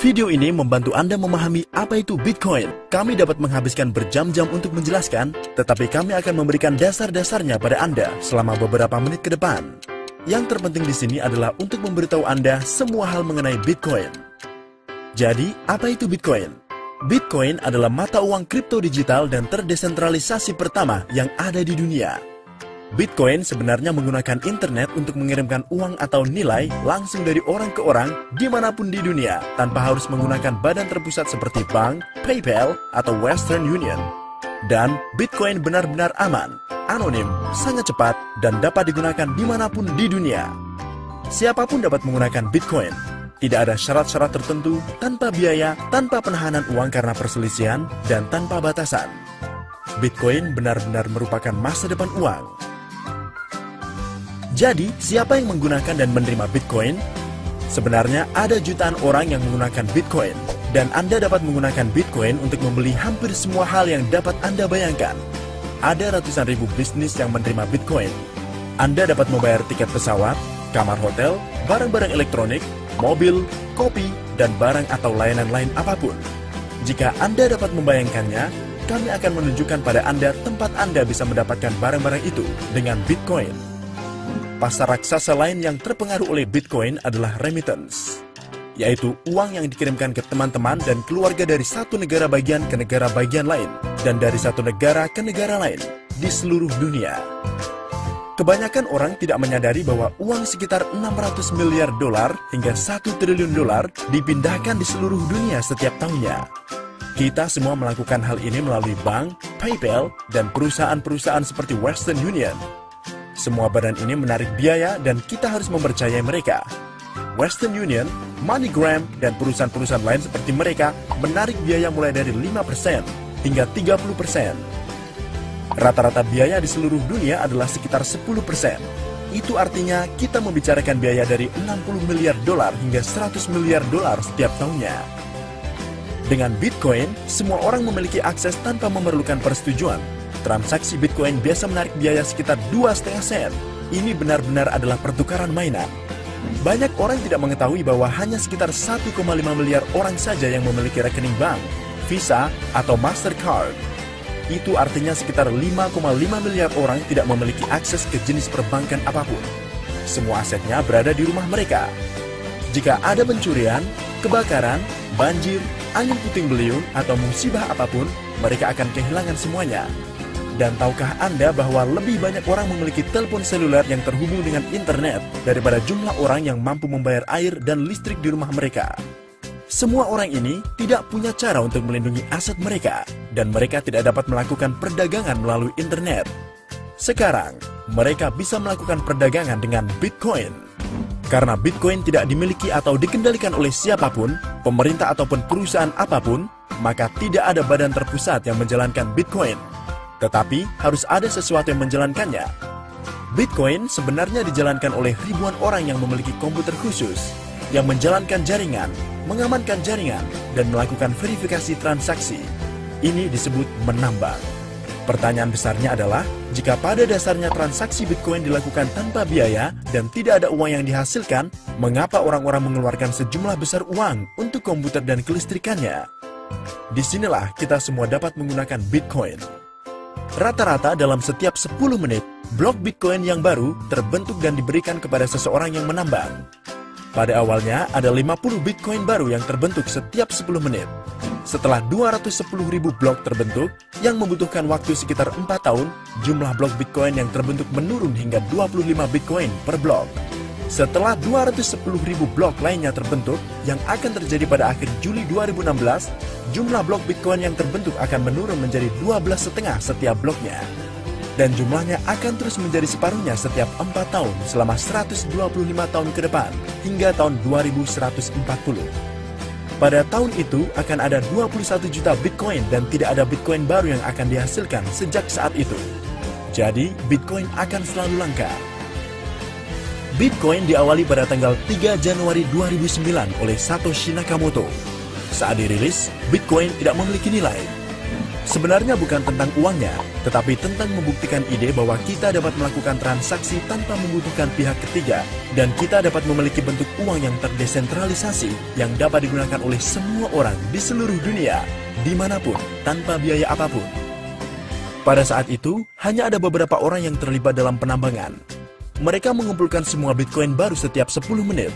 Video ini membantu Anda memahami apa itu Bitcoin. Kami dapat menghabiskan berjam-jam untuk menjelaskan, tetapi kami akan memberikan dasar-dasarnya pada Anda selama beberapa menit ke depan. Yang terpenting di sini adalah untuk memberitahu Anda semua hal mengenai Bitcoin. Jadi, apa itu Bitcoin? Bitcoin adalah mata uang kripto digital dan terdesentralisasi pertama yang ada di dunia. Bitcoin sebenarnya menggunakan internet untuk mengirimkan uang atau nilai langsung dari orang ke orang dimanapun di dunia tanpa harus menggunakan badan terpusat seperti bank, PayPal, atau Western Union. Dan Bitcoin benar-benar aman, anonim, sangat cepat, dan dapat digunakan dimanapun di dunia. Siapapun dapat menggunakan Bitcoin. Tidak ada syarat-syarat tertentu, tanpa biaya, tanpa penahanan uang karena perselisihan, dan tanpa batasan. Bitcoin benar-benar merupakan masa depan uang. Jadi, siapa yang menggunakan dan menerima Bitcoin? Sebenarnya ada jutaan orang yang menggunakan Bitcoin, dan Anda dapat menggunakan Bitcoin untuk membeli hampir semua hal yang dapat Anda bayangkan. Ada ratusan ribu bisnis yang menerima Bitcoin. Anda dapat membayar tiket pesawat, kamar hotel, barang-barang elektronik, mobil, kopi, dan barang atau layanan lain apapun. Jika Anda dapat membayangkannya, kami akan menunjukkan pada Anda tempat Anda bisa mendapatkan barang-barang itu dengan Bitcoin. Pasar raksasa lain yang terpengaruh oleh Bitcoin adalah remittance, yaitu uang yang dikirimkan ke teman-teman dan keluarga dari satu negara bagian ke negara bagian lain, dan dari satu negara ke negara lain di seluruh dunia. Kebanyakan orang tidak menyadari bahwa uang sekitar 600 miliar dolar hingga 1 triliun dolar dipindahkan di seluruh dunia setiap tahunnya. Kita semua melakukan hal ini melalui bank, PayPal, dan perusahaan-perusahaan seperti Western Union. Semua badan ini menarik biaya dan kita harus mempercayai mereka. Western Union, MoneyGram, dan perusahaan-perusahaan lain seperti mereka menarik biaya mulai dari 5% hingga 30%. Rata-rata biaya di seluruh dunia adalah sekitar 10%. Itu artinya kita membicarakan biaya dari 60 miliar dolar hingga 100 miliar dolar setiap tahunnya. Dengan Bitcoin, semua orang memiliki akses tanpa memerlukan persetujuan. Transaksi Bitcoin biasa menarik biaya sekitar 2,5 sen. Ini benar-benar adalah pertukaran mainan. Banyak orang tidak mengetahui bahwa hanya sekitar 1,5 miliar orang saja yang memiliki rekening bank, Visa, atau Mastercard. Itu artinya sekitar 5,5 miliar orang tidak memiliki akses ke jenis perbankan apapun. Semua asetnya berada di rumah mereka. Jika ada pencurian, kebakaran, banjir, angin puting beliung, atau musibah apapun, mereka akan kehilangan semuanya. Dan tahukah Anda bahwa lebih banyak orang memiliki telepon seluler yang terhubung dengan internet daripada jumlah orang yang mampu membayar air dan listrik di rumah mereka? Semua orang ini tidak punya cara untuk melindungi aset mereka, dan mereka tidak dapat melakukan perdagangan melalui internet. Sekarang, mereka bisa melakukan perdagangan dengan Bitcoin. Karena Bitcoin tidak dimiliki atau dikendalikan oleh siapapun, pemerintah ataupun perusahaan apapun, maka tidak ada badan terpusat yang menjalankan Bitcoin. Tetapi harus ada sesuatu yang menjalankannya. Bitcoin sebenarnya dijalankan oleh ribuan orang yang memiliki komputer khusus, yang menjalankan jaringan, mengamankan jaringan, dan melakukan verifikasi transaksi. Ini disebut menambang. Pertanyaan besarnya adalah, jika pada dasarnya transaksi Bitcoin dilakukan tanpa biaya dan tidak ada uang yang dihasilkan, mengapa orang-orang mengeluarkan sejumlah besar uang untuk komputer dan kelistrikannya? Disinilah kita semua dapat menggunakan Bitcoin. Rata-rata dalam setiap 10 menit, blok Bitcoin yang baru terbentuk dan diberikan kepada seseorang yang menambang. Pada awalnya, ada 50 Bitcoin baru yang terbentuk setiap 10 menit. Setelah 210.000 blok terbentuk, yang membutuhkan waktu sekitar 4 tahun, jumlah blok Bitcoin yang terbentuk menurun hingga 25 Bitcoin per blok. Setelah 210.000 blok lainnya terbentuk, yang akan terjadi pada akhir Juli 2016, jumlah blok Bitcoin yang terbentuk akan menurun menjadi 12,5 setiap bloknya. Dan jumlahnya akan terus menjadi separuhnya setiap 4 tahun selama 125 tahun ke depan, hingga tahun 2140. Pada tahun itu akan ada 21 juta Bitcoin dan tidak ada Bitcoin baru yang akan dihasilkan sejak saat itu. Jadi, Bitcoin akan selalu langka. Bitcoin diawali pada tanggal 3 Januari 2009 oleh Satoshi Nakamoto. Saat dirilis, Bitcoin tidak memiliki nilai. Sebenarnya bukan tentang uangnya, tetapi tentang membuktikan ide bahwa kita dapat melakukan transaksi tanpa membutuhkan pihak ketiga, dan kita dapat memiliki bentuk uang yang terdesentralisasi yang dapat digunakan oleh semua orang di seluruh dunia, dimanapun, tanpa biaya apapun. Pada saat itu, hanya ada beberapa orang yang terlibat dalam penambangan. Mereka mengumpulkan semua Bitcoin baru setiap 10 menit.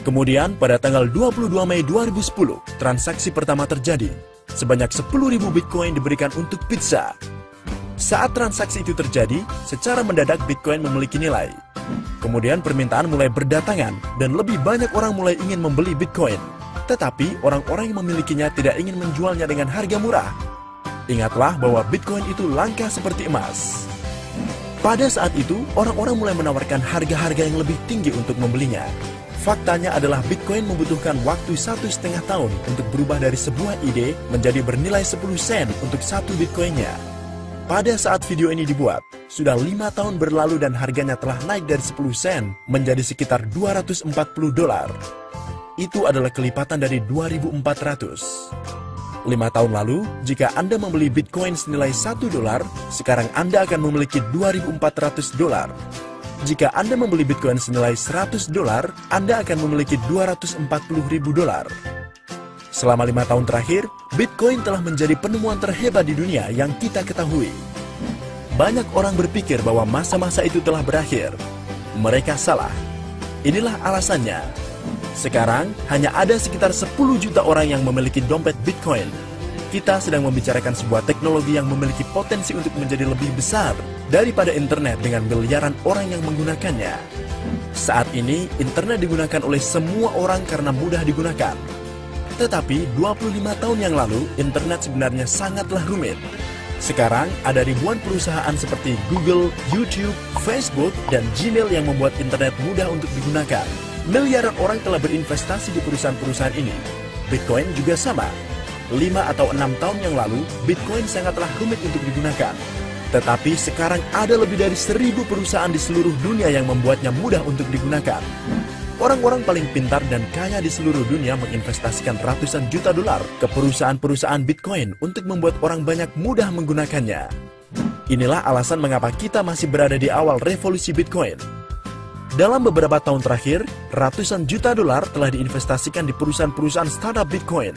Kemudian, pada tanggal 22 Mei 2010, transaksi pertama terjadi. Sebanyak 10.000 Bitcoin diberikan untuk pizza. Saat transaksi itu terjadi, secara mendadak Bitcoin memiliki nilai. Kemudian permintaan mulai berdatangan dan lebih banyak orang mulai ingin membeli Bitcoin. Tetapi orang-orang yang memilikinya tidak ingin menjualnya dengan harga murah. Ingatlah bahwa Bitcoin itu langka seperti emas. Pada saat itu, orang-orang mulai menawarkan harga-harga yang lebih tinggi untuk membelinya. Faktanya adalah Bitcoin membutuhkan waktu 1,5 tahun untuk berubah dari sebuah ide menjadi bernilai 10 sen untuk satu Bitcoinnya. Pada saat video ini dibuat, sudah 5 tahun berlalu dan harganya telah naik dari 10 sen menjadi sekitar $240. Itu adalah kelipatan dari 2.400. 5 tahun lalu, jika Anda membeli Bitcoin senilai $1, sekarang Anda akan memiliki $2.400. Jika Anda membeli Bitcoin senilai $100, Anda akan memiliki $240.000. Selama 5 tahun terakhir, Bitcoin telah menjadi penemuan terhebat di dunia yang kita ketahui. Banyak orang berpikir bahwa masa-masa itu telah berakhir. Mereka salah. Inilah alasannya. Sekarang, hanya ada sekitar 10 juta orang yang memiliki dompet Bitcoin. Kita sedang membicarakan sebuah teknologi yang memiliki potensi untuk menjadi lebih besar daripada internet dengan miliaran orang yang menggunakannya. Saat ini, internet digunakan oleh semua orang karena mudah digunakan. Tetapi, 25 tahun yang lalu, internet sebenarnya sangatlah rumit. Sekarang, ada ribuan perusahaan seperti Google, YouTube, Facebook, dan Gmail yang membuat internet mudah untuk digunakan. Miliaran orang telah berinvestasi di perusahaan-perusahaan ini. Bitcoin juga sama. 5 atau 6 tahun yang lalu, Bitcoin sangatlah rumit untuk digunakan. Tetapi sekarang ada lebih dari 1.000 perusahaan di seluruh dunia yang membuatnya mudah untuk digunakan. Orang-orang paling pintar dan kaya di seluruh dunia menginvestasikan ratusan juta dolar ke perusahaan-perusahaan Bitcoin untuk membuat orang banyak mudah menggunakannya. Inilah alasan mengapa kita masih berada di awal revolusi Bitcoin. Dalam beberapa tahun terakhir, ratusan juta dolar telah diinvestasikan di perusahaan-perusahaan startup Bitcoin.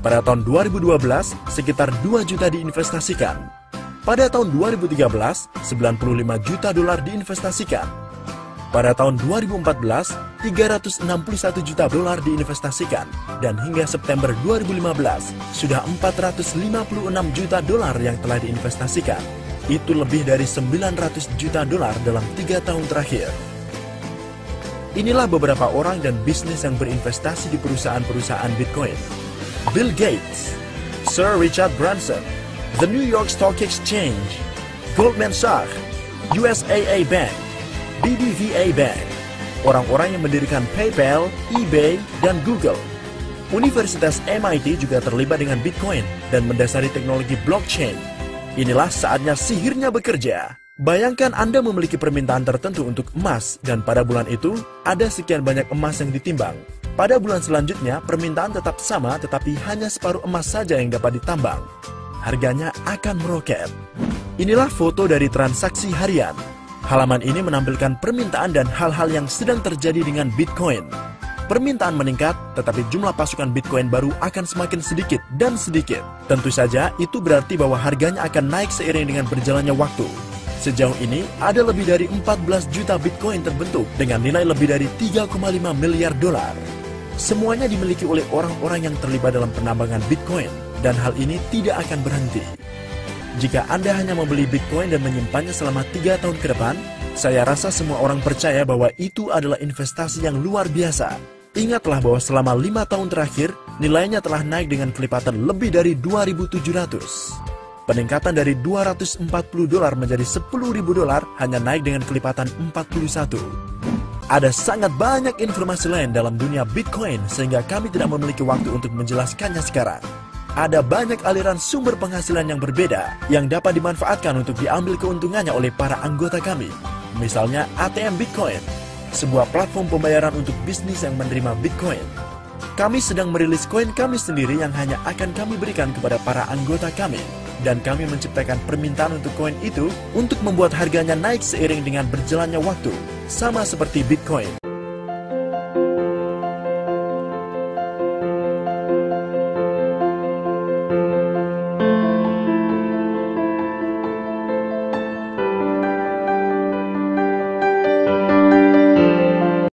Pada tahun 2012, sekitar 2 juta diinvestasikan. Pada tahun 2013, 95 juta dolar diinvestasikan. Pada tahun 2014, 361 juta dolar diinvestasikan. Dan hingga September 2015, sudah 456 juta dolar yang telah diinvestasikan. Itu lebih dari 900 juta dolar dalam 3 tahun terakhir. Inilah beberapa orang dan bisnis yang berinvestasi di perusahaan-perusahaan Bitcoin. Bill Gates, Sir Richard Branson, The New York Stock Exchange, Goldman Sachs, USAA Bank, BBVA Bank, orang-orang yang mendirikan PayPal, eBay, dan Google. Universitas MIT juga terlibat dengan Bitcoin dan mendasari teknologi blockchain. Inilah saatnya sihirnya bekerja. Bayangkan Anda memiliki permintaan tertentu untuk emas dan pada bulan itu ada sekian banyak emas yang ditimbang. Pada bulan selanjutnya permintaan tetap sama tetapi hanya separuh emas saja yang dapat ditambang. Harganya akan meroket. Inilah foto dari transaksi harian. Halaman ini menampilkan permintaan dan hal-hal yang sedang terjadi dengan Bitcoin. Permintaan meningkat, tetapi jumlah pasukan Bitcoin baru akan semakin sedikit dan sedikit. Tentu saja itu berarti bahwa harganya akan naik seiring dengan berjalannya waktu. Sejauh ini, ada lebih dari 14 juta Bitcoin terbentuk dengan nilai lebih dari 3,5 miliar dolar. Semuanya dimiliki oleh orang-orang yang terlibat dalam penambangan Bitcoin, dan hal ini tidak akan berhenti. Jika Anda hanya membeli Bitcoin dan menyimpannya selama 3 tahun ke depan, saya rasa semua orang percaya bahwa itu adalah investasi yang luar biasa. Ingatlah bahwa selama 5 tahun terakhir, nilainya telah naik dengan kelipatan lebih dari 2.700. Peningkatan dari $240 menjadi $10.000 hanya naik dengan kelipatan 41. Ada sangat banyak informasi lain dalam dunia Bitcoin sehingga kami tidak memiliki waktu untuk menjelaskannya sekarang. Ada banyak aliran sumber penghasilan yang berbeda yang dapat dimanfaatkan untuk diambil keuntungannya oleh para anggota kami. Misalnya ATM Bitcoin, sebuah platform pembayaran untuk bisnis yang menerima Bitcoin. Kami sedang merilis koin kami sendiri yang hanya akan kami berikan kepada para anggota kami. dan kami menciptakan permintaan untuk koin itu untuk membuat harganya naik seiring dengan berjalannya waktu, sama seperti Bitcoin.